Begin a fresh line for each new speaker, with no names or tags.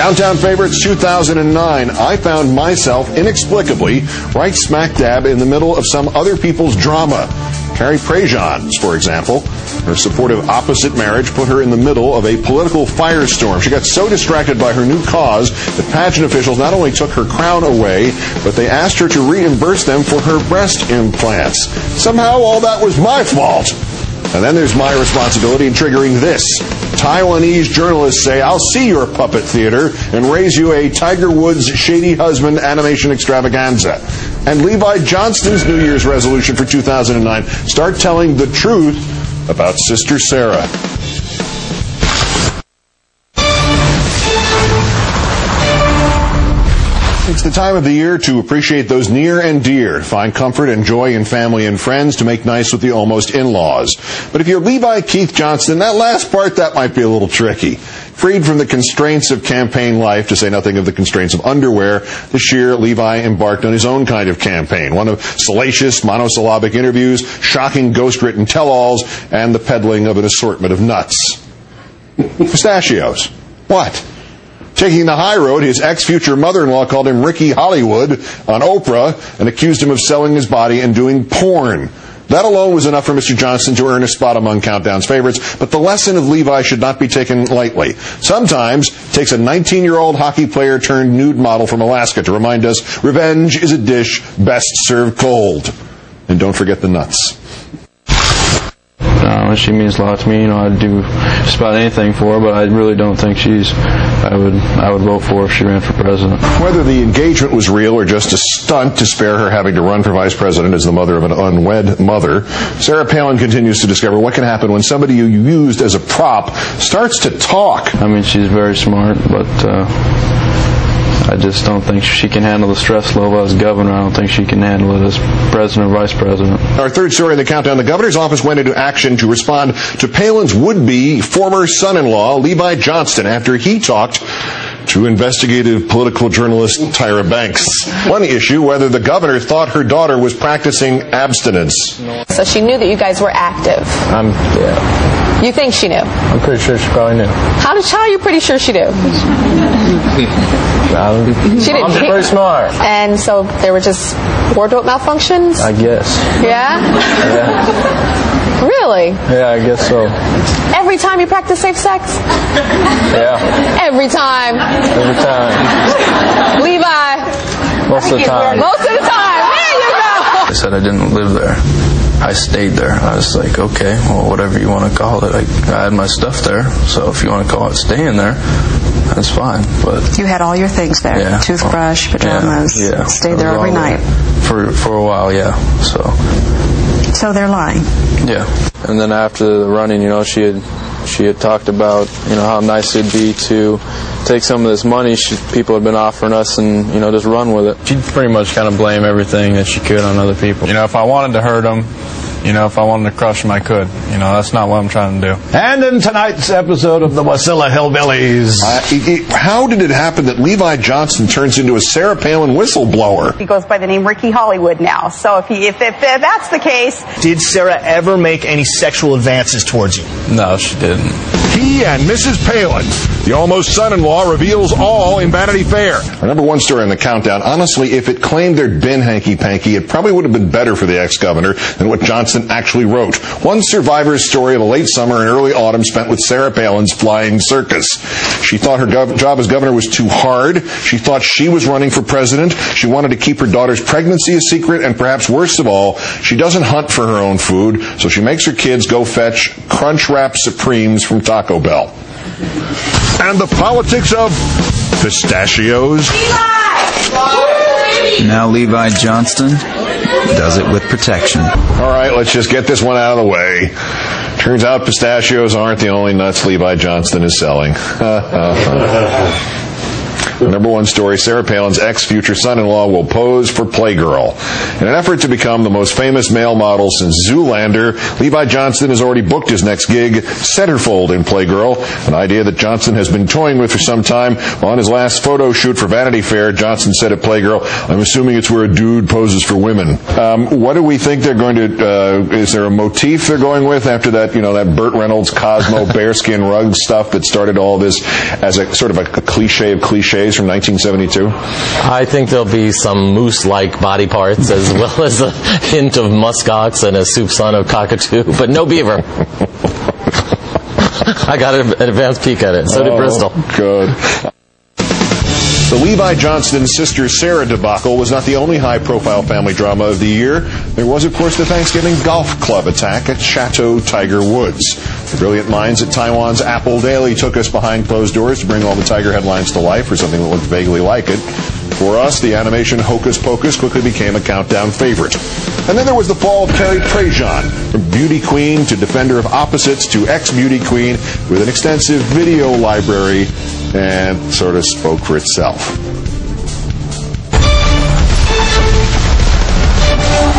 Countdown Favorites 2009. I found myself inexplicably right smack dab in the middle of some other people's drama. Carrie Prejean's, for example. Her supportive opposite marriage put her in the middle of a political firestorm. She got so distracted by her new cause that pageant officials not only took her crown away, but they asked her to reimburse them for her breast implants. Somehow all that was my fault. And then there's my responsibility in triggering this. Taiwanese journalists say, I'll see your puppet theater and raise you a Tiger Woods shady husband animation extravaganza. And Levi Johnston's New Year's resolution for 2009, start telling the truth about Sister Sarah. It's the time of the year to appreciate those near and dear, find comfort and joy in family and friends, to make nice with the almost in-laws. But if you're Levi Keith Johnston, that last part, that might be a little tricky. Freed from the constraints of campaign life, to say nothing of the constraints of underwear, this year Levi embarked on his own kind of campaign, one of salacious, monosyllabic interviews, shocking ghost-written tell-alls, and the peddling of an assortment of nuts. Pistachios. What? Taking the high road, his ex-future mother-in-law called him Ricky Hollywood on Oprah and accused him of selling his body and doing porn. That alone was enough for Mr. Johnston to earn a spot among Countdown's favorites, but the lesson of Levi should not be taken lightly. Sometimes it takes a 19-year-old hockey player turned nude model from Alaska to remind us revenge is a dish best served cold. And don't forget the nuts.
She means a lot to me. I'd do just about anything for her, but I really don't think I would vote for her if she ran for president.
Whether the engagement was real or just a stunt to spare her having to run for vice president as the mother of an unwed mother, Sarah Palin continues to discover what can happen when somebody you used as a prop starts to talk.
I mean, she's very smart, but I just don't think she can handle the stress level as governor. I don't think she can handle it as president or vice president.
Our third story in the countdown, the governor's office went into action to respond to Palin's would-be former son-in-law, Levi Johnston, after he talked to investigative political journalist Tyra Banks. One issue, whether the governor thought her daughter was practicing abstinence.
So she knew that you guys were active.
Yeah.
You think she knew?
I'm pretty sure she probably knew.
How are you pretty sure she knew? She didn't.
I'm pretty smart.
And so there were just wardrobe malfunctions?
I guess.
Yeah?
Yeah.
Really?
Yeah, I guess so.
Every time you practice safe sex?
Yeah.
Every time?
Every time.
Levi?
Most of the time.
Most of the time. There you go.
I said I didn't live there. I stayed there. I was like, okay, well, whatever you want to call it. I had my stuff there, so if you want to call it staying there, that's fine. But
you had all your things there,
yeah,
toothbrush, pajamas,
yeah,
stayed there every night.
For a while, yeah.
So they're lying.
Yeah. And then after the running, she had talked about, how nice it'd be to take some of this money people had been offering us and, just run with it. She'd pretty much kind of blame everything that she could on other people. If I wanted to hurt them, if I wanted to crush them, I could. That's not what I'm trying to do.
And in tonight's episode of the Wasilla Hillbillies.
How did it happen that Levi Johnston turns into a Sarah Palin whistleblower?
He goes by the name Ricky Hollywood now. So if that's the case...
Did Sarah ever make any sexual advances towards you?
No, she didn't.
He and Mrs. Palin, the almost son-in-law, reveals all in Vanity Fair. Our number one story on the countdown. Honestly, if it claimed there'd been hanky-panky, it probably would have been better for the ex-governor than what Johnston actually wrote. One survivor's story of a late summer and early autumn spent with Sarah Palin's flying circus. She thought her job as governor was too hard. She thought she was running for president. She wanted to keep her daughter's pregnancy a secret. And perhaps worst of all, she doesn't hunt for her own food, so she makes her kids go fetch Crunchwrap Supremes from Taco Bell. And the politics of pistachios.
Now Levi Johnston does it with protection.
All right, let's just get this one out of the way. Turns out pistachios aren't the only nuts Levi Johnston is selling. The number one story, Sarah Palin's ex-future son-in-law will pose for Playgirl. In an effort to become the most famous male model since Zoolander, Levi Johnston has already booked his next gig, Centerfold in Playgirl, an idea that Johnston has been toying with for some time. On his last photo shoot for Vanity Fair, Johnston said at Playgirl, "I'm assuming it's where a dude poses for women." What do we think they're going to, is there a motif they're going with after that, that Burt Reynolds Cosmo bearskin rug stuff that started all this as a sort of a cliche of cliches from 1972?
I think there'll be some moose-like body parts as well as a hint of muskox and a soup son of cockatoo, but no beaver. I got an advanced peek at it. So did Bristol.
Good. The Levi Johnston sister Sarah debacle was not the only high-profile family drama of the year. There was, of course, the Thanksgiving golf club attack at Chateau Tiger Woods. The brilliant minds at Taiwan's Apple Daily took us behind closed doors to bring all the Tiger headlines to life, or something that looked vaguely like it. For us, the animation Hocus Pocus quickly became a countdown favorite. And then there was the fall of Carrie Prejean, from beauty queen to defender of opposites to ex-beauty queen, with an extensive video library, and sort of spoke for itself.